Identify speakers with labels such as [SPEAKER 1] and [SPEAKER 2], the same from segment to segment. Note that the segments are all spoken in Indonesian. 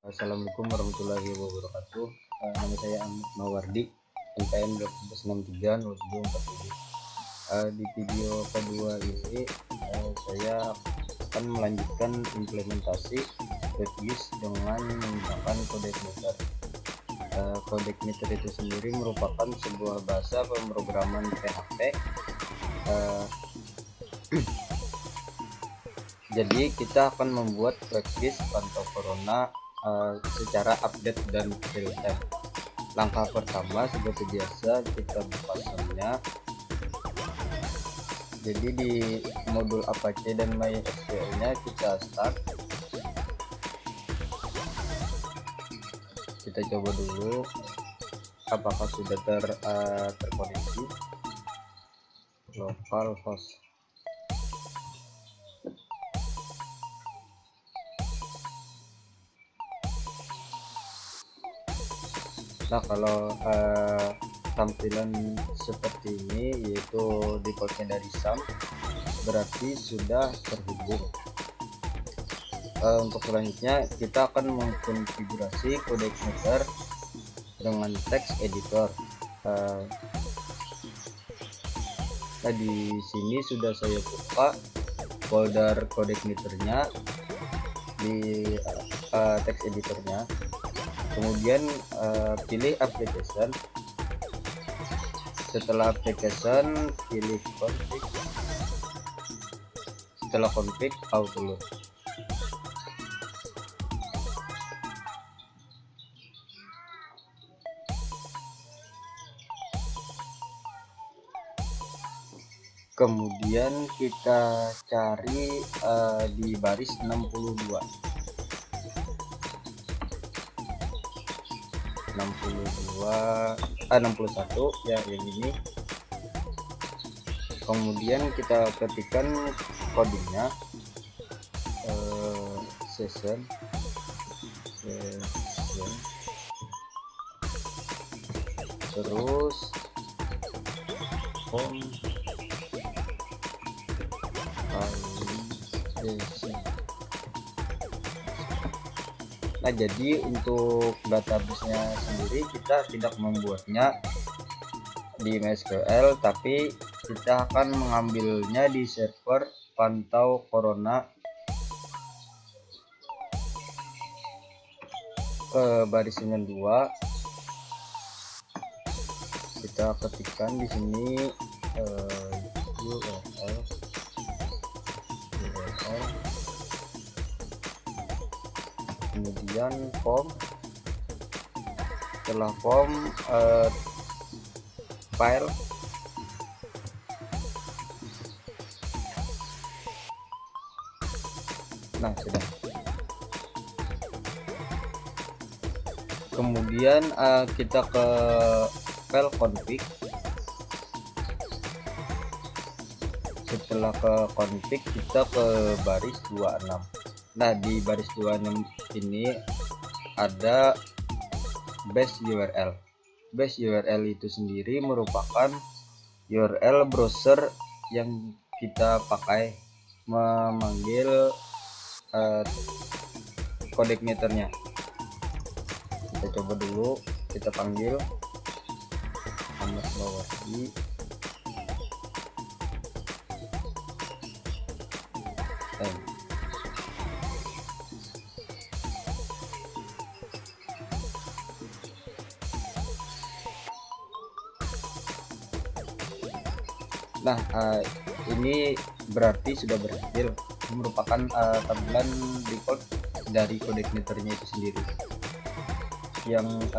[SPEAKER 1] Assalamualaikum warahmatullahi wabarakatuh. Nama saya Ahmad Mawardi, NPM 2690747. Di video kedua ini saya akan melanjutkan implementasi webGIS dengan menggunakan codec meter. Codec meter itu sendiri merupakan sebuah bahasa pemrograman PHP. Jadi kita akan membuat webGIS pantau corona secara update dan real time. Langkah pertama seperti biasa kita buka filenya. Jadi di modul Apache dan MySQL nya kita start. Kita coba dulu apakah sudah terkoneksi. Localhost. Nah, kalau tampilan seperti ini, yaitu defaultnya dari SAM, berarti sudah terhubung. Untuk selanjutnya kita akan mengkonfigurasi codec meter dengan text editor. Nah, di sini sudah saya buka folder codec meternya di text editornya. Kemudian pilih application. Setelah application pilih config. Setelah config auto load. Kemudian kita cari di baris 61 61 ya, yang ini. Kemudian kita ketikkan codingnya, session terus home validation. Nah, jadi untuk database-nya sendiri kita tidak membuatnya di MySQL, tapi kita akan mengambilnya di server pantau corona ke baris 92. Kita ketikkan di sini URL kemudian form. Setelah form file. Nah, sudah. Kemudian kita ke file config. Setelah ke config kita ke baris 26. Nah, di baris 26 ini ada base URL. Base URL itu sendiri merupakan URL browser yang kita pakai memanggil codec meternya. Kita coba dulu, kita panggil Ahmad Mawardi. Nah, ini berarti sudah berhasil. Merupakan tampilan default dari codec meternya itu sendiri. Yang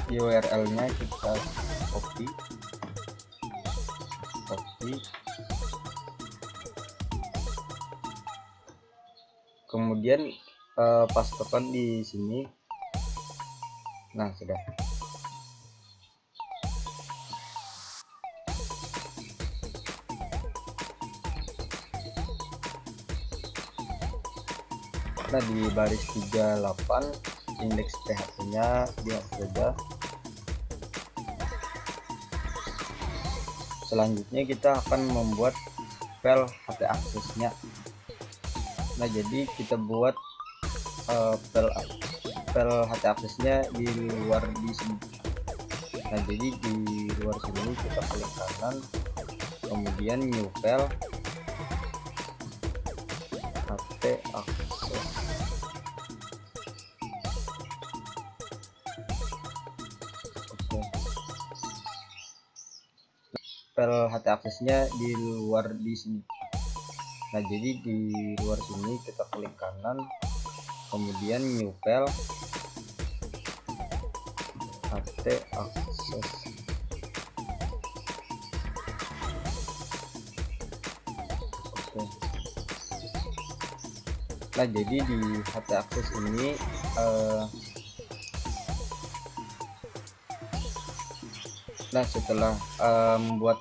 [SPEAKER 1] URL-nya kita copy, kemudian pastekan di sini. Nah, sudah. Nah, di baris 38 indeks PHP-nya dihapus saja. Selanjutnya kita akan membuat file HP aksesnya. Nah, jadi kita buat file file HT aksesnya di luar di sini. Nah, jadi di luar sini kita klik kanan, kemudian new file HT akses. Oke. File HT aksesnya di luar di sini. Nah, jadi di luar sini kita klik kanan, kemudian new file HT akses. Oke. Nah, jadi di HT akses ini nah, setelah membuat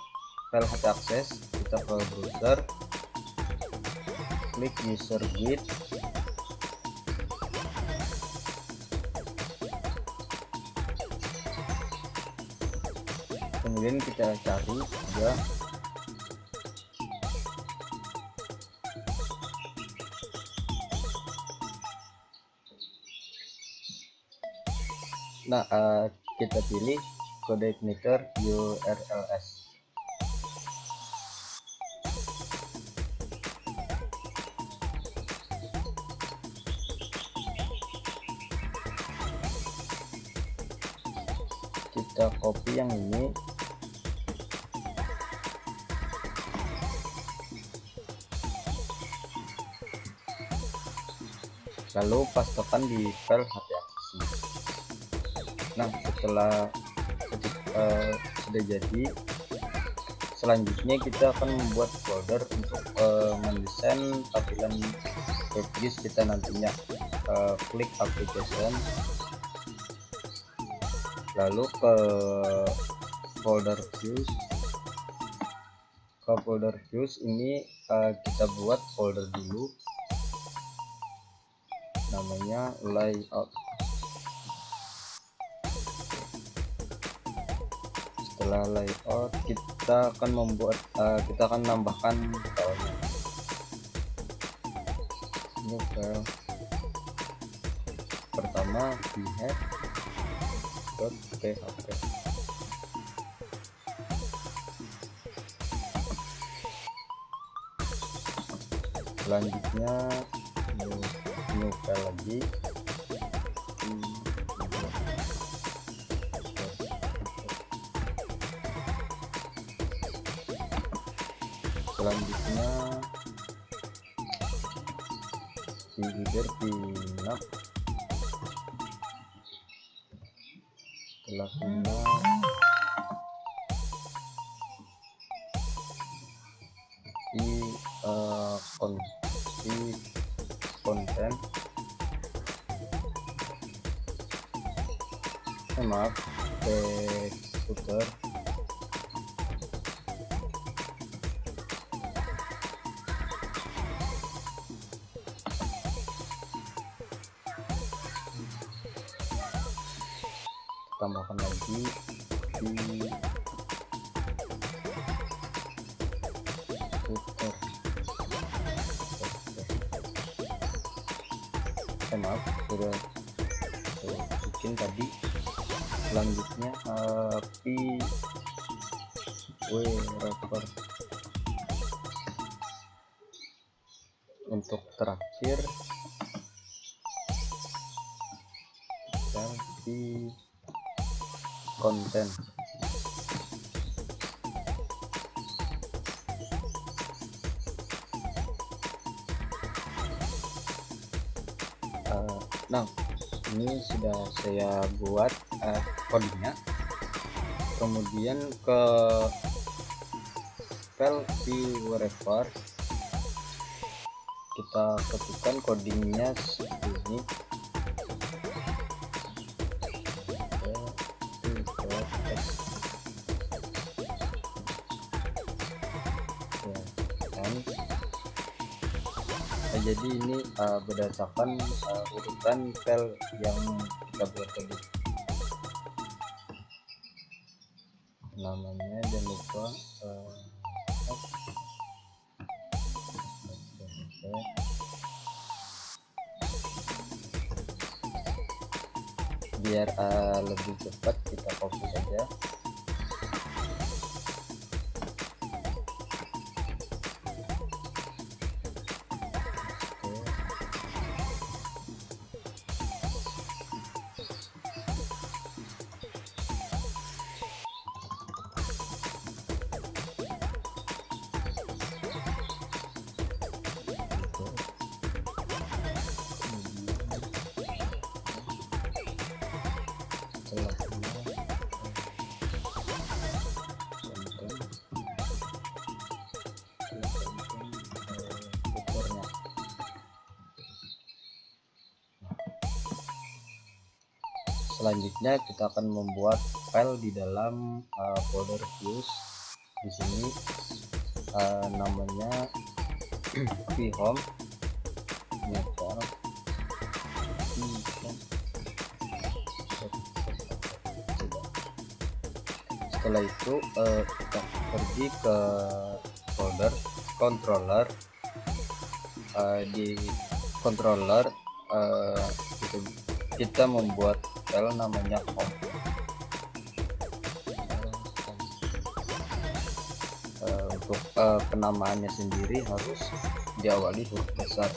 [SPEAKER 1] file HT akses, kita ke browser, klik user guide, kemudian kita cari juga kita pilih kode igniter URLs. Kita copy yang ini, lalu pastekan di file HT akses ini. Nah, setelah sudah jadi, selanjutnya kita akan membuat folder untuk mendesain tampilan webGIS kita nantinya. Klik application, lalu ke folder views. Ini kita buat folder dulu, namanya layout. Setelah layout, kita akan nambahkan filenya. Ini file pertama behat.php. Selanjutnya new file lagi, selanjutnya header pinap. Setelah pinap, konten footer, tambahkan lagi di footer. Sudah bikin tadi. Selanjutnya wrapper. Untuk terakhir ganti konten. Nah, ini sudah saya buat kodenya. Kemudian ke file di wrapper, kita ketikkan codingnya segini. Jadi ini berdasarkan urutan file yang kita buat tadi. Namanya jangan lupa Biar lebih cepat kita copy saja. Selanjutnya kita akan membuat file di dalam folder views. Di sini namanya vhome. Setelah itu kita pergi ke folder controller. Di controller kita membuat file namanya home. Untuk penamaannya sendiri harus diawali huruf besar.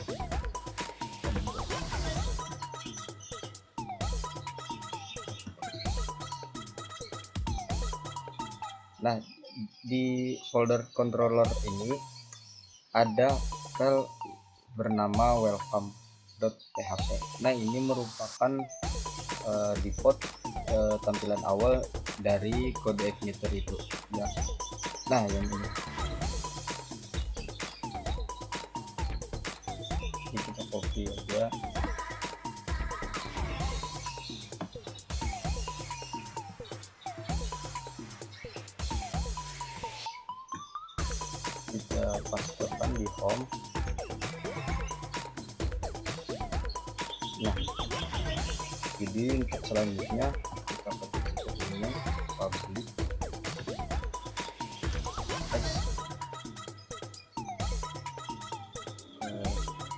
[SPEAKER 1] Nah, di folder controller ini ada file bernama welcome.php. Nah, ini merupakan default tampilan awal dari kode igniter itu ya. Nah, yang ini kita copy aja. Kita pastekan di home. Nah, jadi untuk selanjutnya kita ketik seperti ini,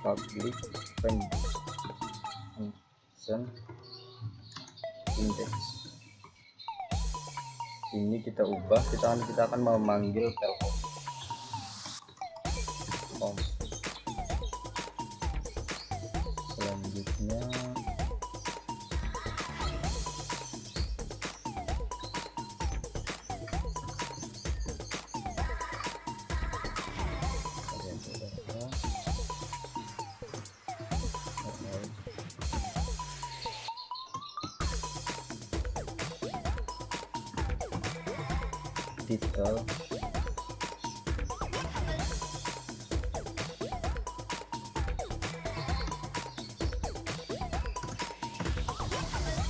[SPEAKER 1] public function index. Ini kita ubah, kita akan memanggil file home. Selanjutnya title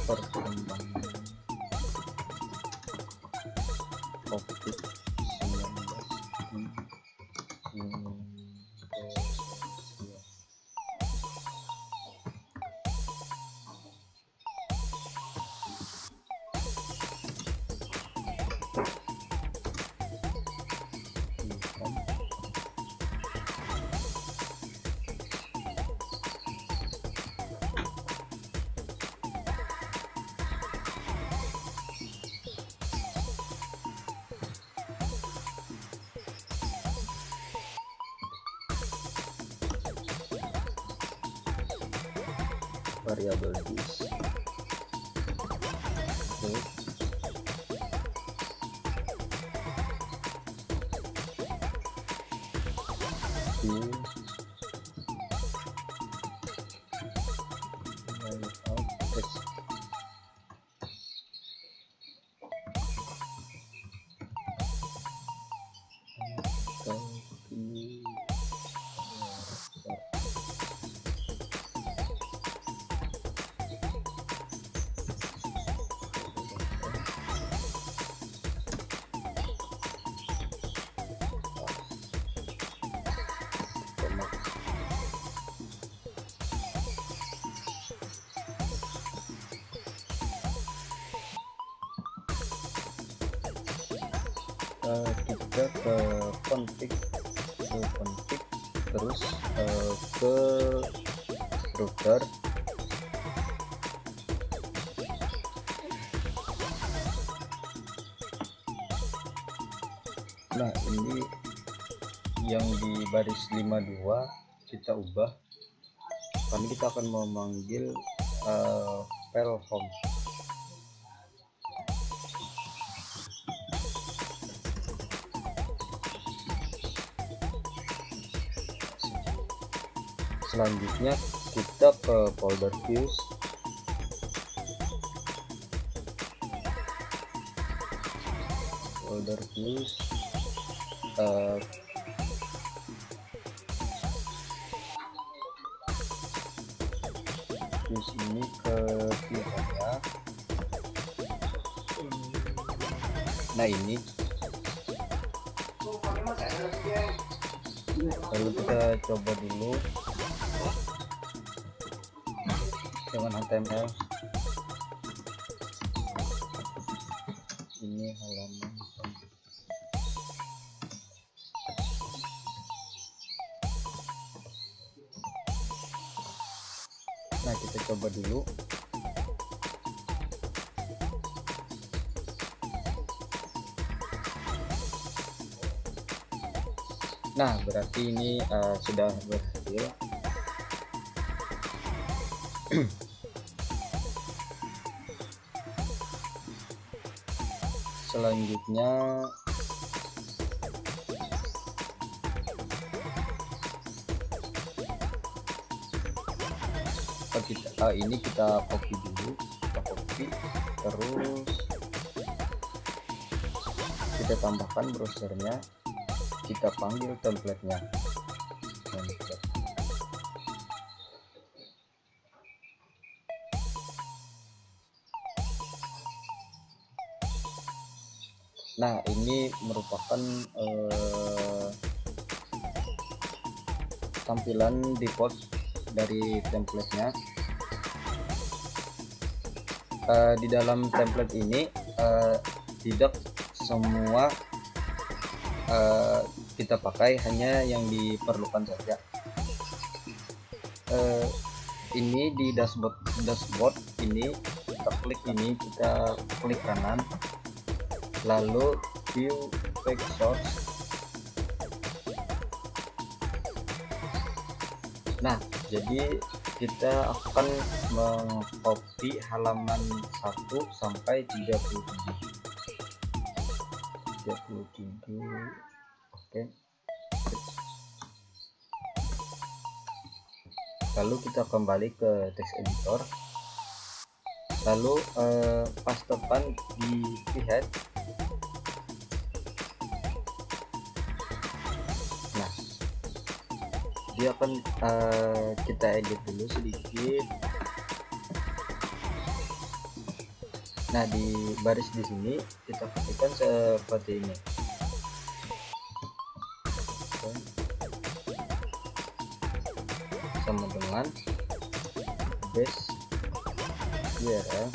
[SPEAKER 1] perkembangan COVID-19 di Indonesia. Variabel this kita ke config terus ke router Nah, ini yang di baris 52 kita ubah, karena kita akan memanggil file home. Selanjutnya kita ke folder views, views ini ke view-nya. Nah, ini lalu kita coba dulu dengan HTML. Ini halaman. Nah, kita coba dulu. Nah, berarti ini sudah berhasil. Selanjutnya ini kita copy dulu, terus kita tambahkan browsernya, kita panggil templatenya. Nah, ini merupakan tampilan default dari templatenya. Di dalam template ini tidak semua kita pakai, hanya yang diperlukan saja. Ini di dashboard ini kita klik kanan, lalu view page source. Nah, jadi kita akan mengcopy halaman 1 sampai 37. Oke. Lalu kita kembali ke text editor, lalu pastekan di head. Nah, dia akan kita edit dulu sedikit. Nah, di baris di sini kita ketikkan seperti ini. Sama dengan base URL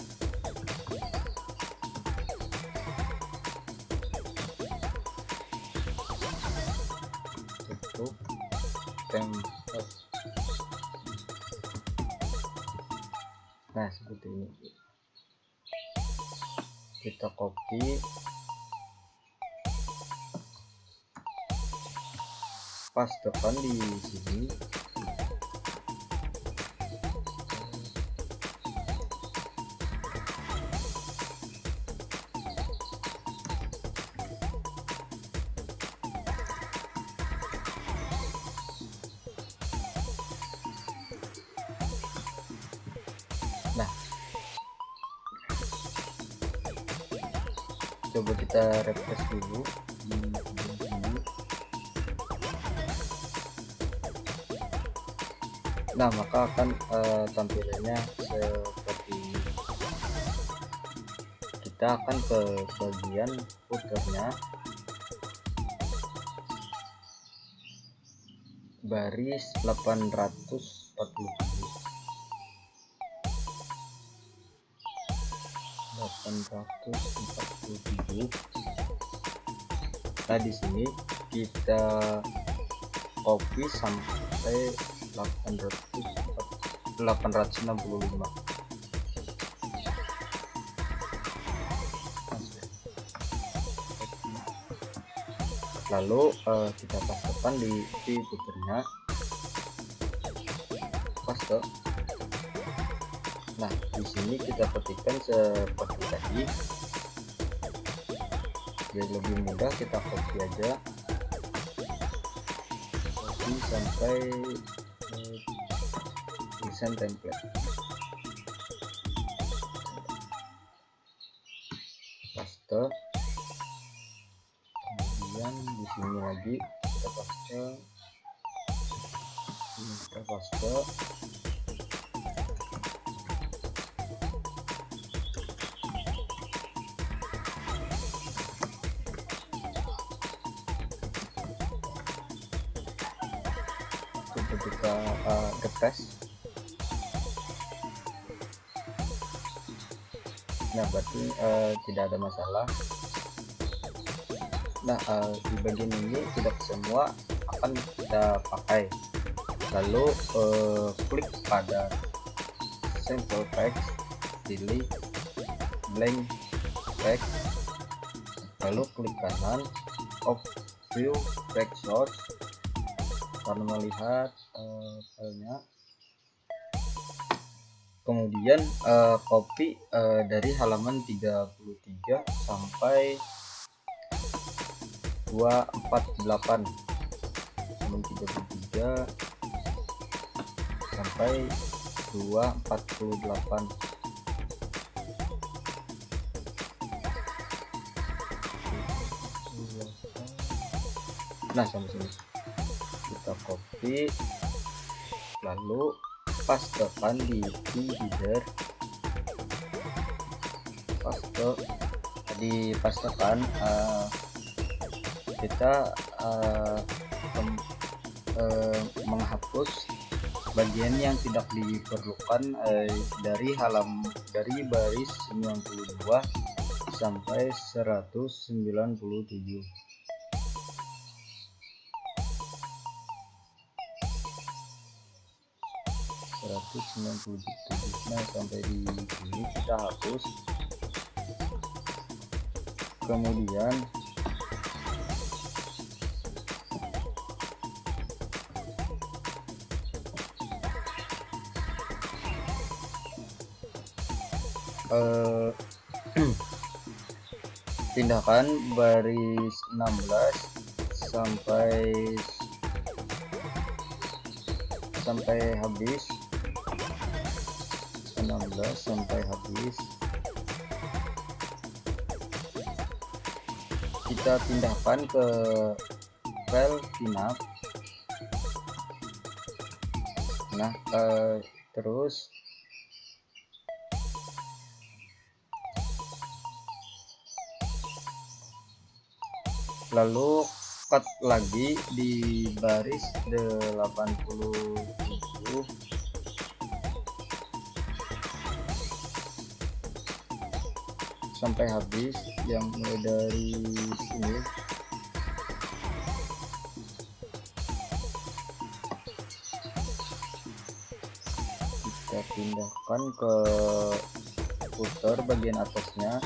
[SPEAKER 1] tutup template. Nah, seperti ini. Kita copy, pastekan di sini. Nah, coba kita refresh dulu di sini. Nah, maka akan tampilannya seperti ini. Kita akan ke bagian footernya, baris 847. Nah, di sini kita copy sampai 865. lalu kita pastekan di footernya, paste. Nah, di sini kita ketikkan seperti tadi. Biar lebih mudah kita copy aja, copy sampai desain template, paste. Kemudian di sini lagi kita paste, kita paste. Ketika getes, nah berarti tidak ada masalah. Nah, di bagian ini tidak semua akan kita pakai. Lalu klik pada sample text, pilih blank text, lalu klik kanan of view text source karena melihat filenya. Kemudian copy dari halaman 33 sampai 248, halaman 33 sampai 248. Nah, sampai sini kita copy, lalu pastekan di header, pastekan. Kita menghapus bagian yang tidak diperlukan dari baris 92 sampai 197. Nah, sampai di sini kita hapus. Kemudian tindakan baris 16 sampai habis, 16 sampai habis. Kita pindahkan ke file pinup. Nah, terus lalu cut lagi di baris 87 sampai habis, yang mulai dari sini. Kita pindahkan ke footer bagian atasnya,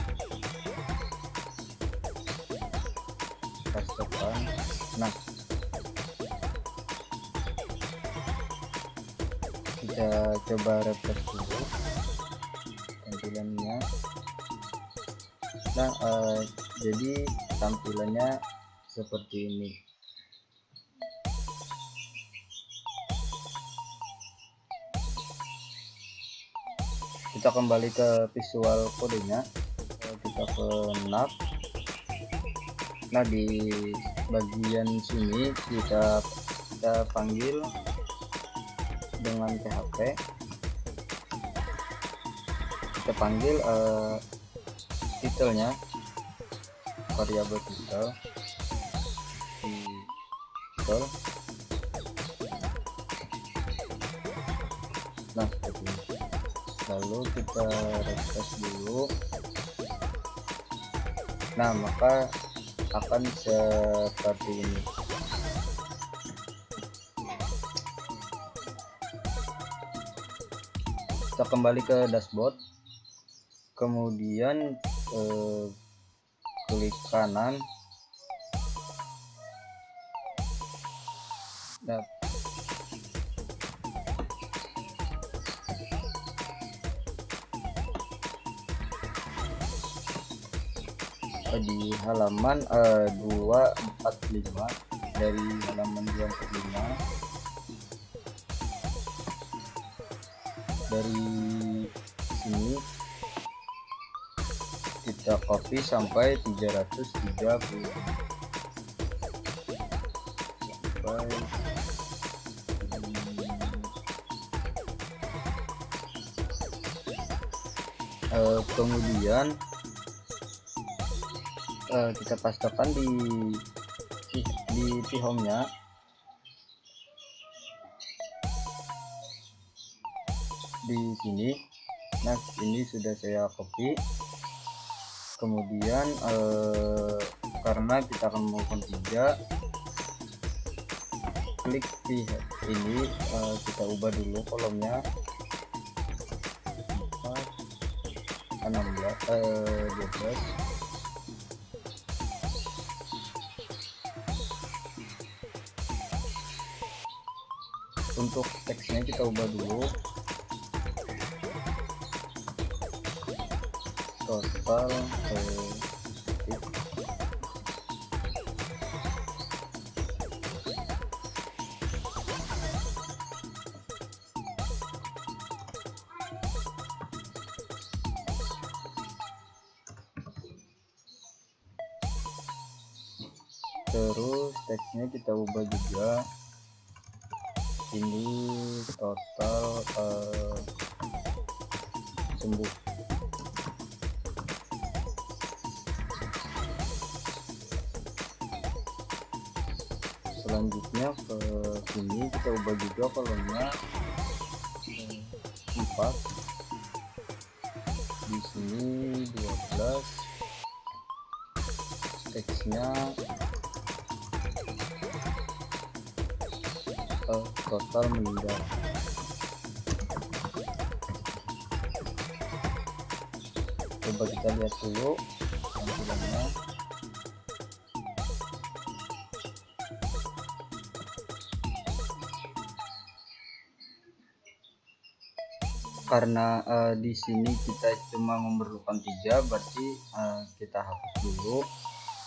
[SPEAKER 1] pastekan. Nah, kita coba refresh dulu tampilannya. Nah, jadi tampilannya seperti ini. Kita kembali ke visual kodenya, kita ke nav. Nah, di bagian sini kita panggil dengan PHP. Kita panggil titelnya, variabel titel, nah seperti ini. Lalu kita refresh dulu. Nah, maka akan seperti ini. Kita kembali ke dashboard, kemudian klik kanan, Nah, di halaman 245, dari halaman 245, dari sini kita copy sampai 330 sampai kemudian kita pastekan di home-nya. Di sini. Nah, ini sudah saya copy. Kemudian karena kita akan melakukan 3, klik di ini, kita ubah dulu kolomnya 4, 12. Untuk teksnya kita ubah dulu, total terus teksnya kita ubah juga, ini total sembuh. Selanjutnya ke sini kita ubah juga kolomnya 4, di sini 12, teksnya total meninggal. Coba kita lihat dulu tampilannya. Karena di sini kita cuma memerlukan 3, berarti kita hapus dulu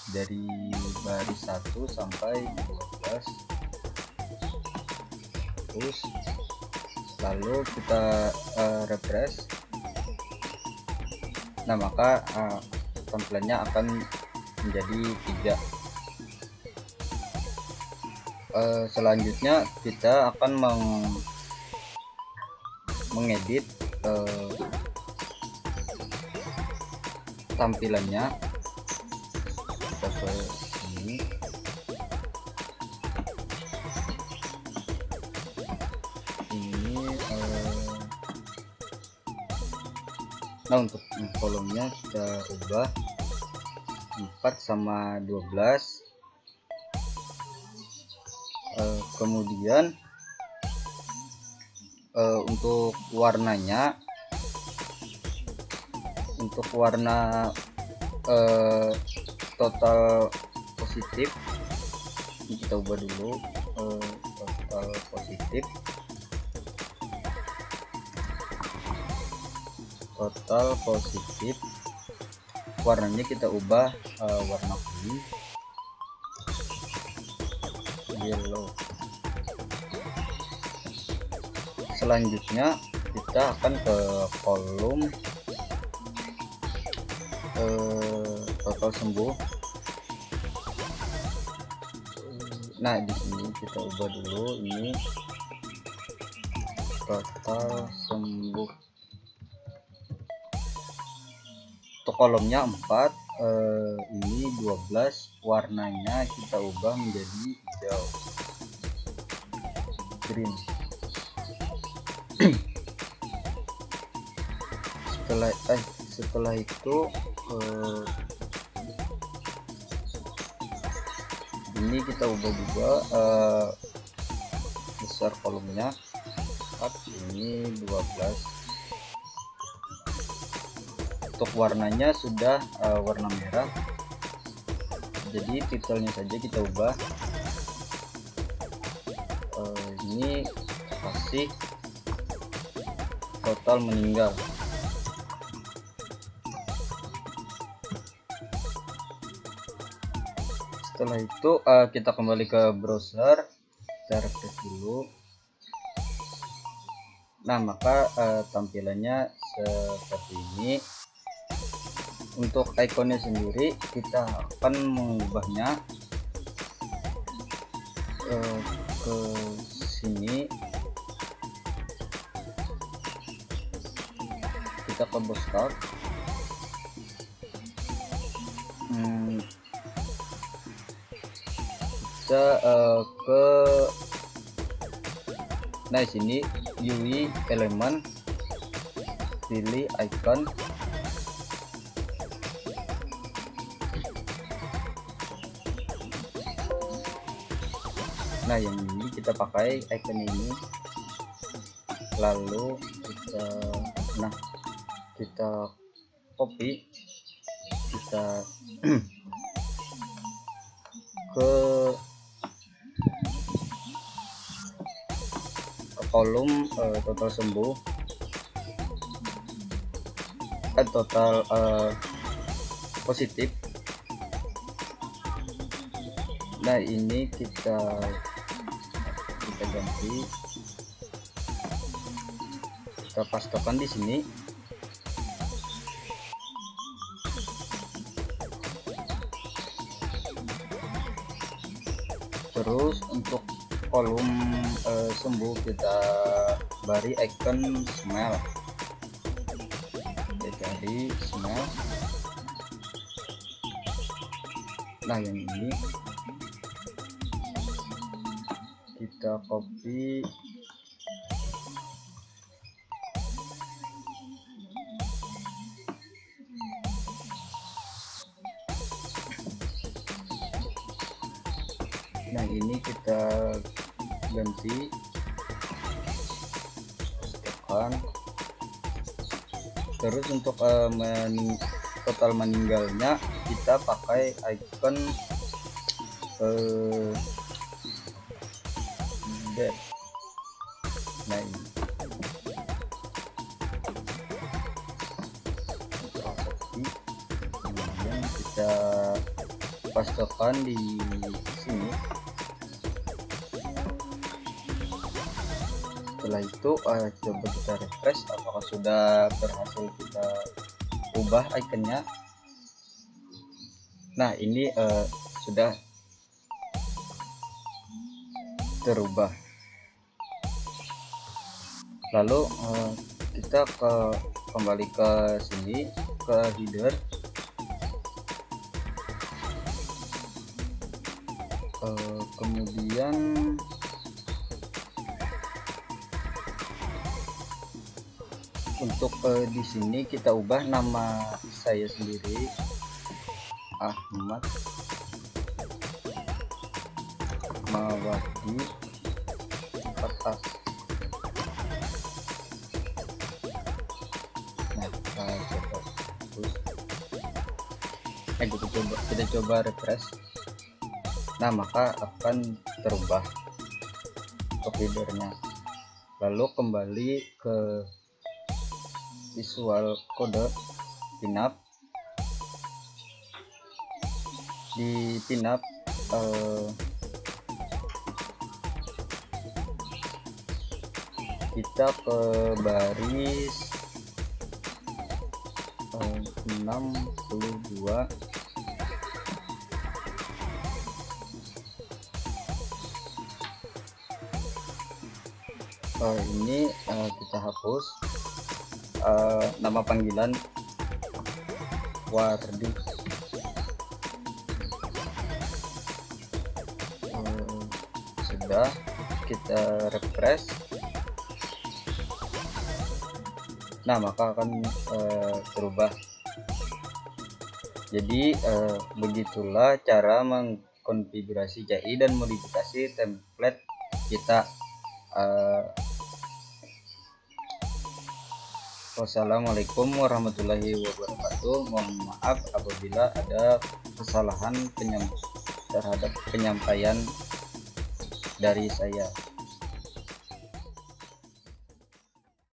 [SPEAKER 1] dari baris 1 sampai 12. Terus lalu kita refresh. Nah, maka tampilannya akan menjadi 3. Selanjutnya kita akan mengedit tampilannya. Kita ke sini, nah untuk kolomnya kita ubah 4 sama 12. Kemudian untuk warnanya, untuk warna total positif ini kita ubah dulu, total positif, warnanya kita ubah warna kuning, yellow. Selanjutnya kita akan ke kolom total sembuh. Nah, di sini kita ubah dulu, ini total sembuh. Untuk kolomnya 4, ini 12, warnanya kita ubah menjadi hijau, green. Setelah itu ini kita ubah juga besar kolomnya 4, ini 12. Untuk warnanya sudah warna merah, jadi titelnya saja kita ubah ini kasih total meninggal. Setelah itu kita kembali ke browser, kita refresh dulu. Nah, maka tampilannya seperti ini. Untuk ikonnya sendiri kita akan mengubahnya ke sini. Kita ke Bootstrap, kita ke sini UI elemen, pilih icon. Nah, yang ini kita pakai icon ini, lalu kita copy, kita ke kolom total sembuh, total positif. Nah, ini kita ganti, kita pastekan di sini. Terus untuk kolom sembuh kita beri icon smile, kita cari smile. Nah, yang ini kita copy, nah ini kita ganti, pastikan. Terus untuk total meninggalnya kita pakai icon death. Nah, ini kemudian kita pastekan di sini. Setelah itu coba kita refresh apakah sudah berhasil kita ubah ikonnya. Nah, ini sudah terubah. Lalu kita kembali ke sini, ke header, kemudian untuk di sini kita ubah nama saya sendiri, Ahmad Mawadi Fatah. Nah, kita coba refresh. Nah, maka akan terubah untuk headernya. Lalu kembali ke visual code pinup. Di pinup kita ke baris 62. Ini kita hapus nama panggilan Wardi. Sudah, kita refresh. Nah, maka akan berubah. Jadi begitulah cara mengkonfigurasi CI dan modifikasi template kita. Wassalamualaikum warahmatullahi wabarakatuh. Mohon maaf apabila ada kesalahan terhadap penyampaian dari saya.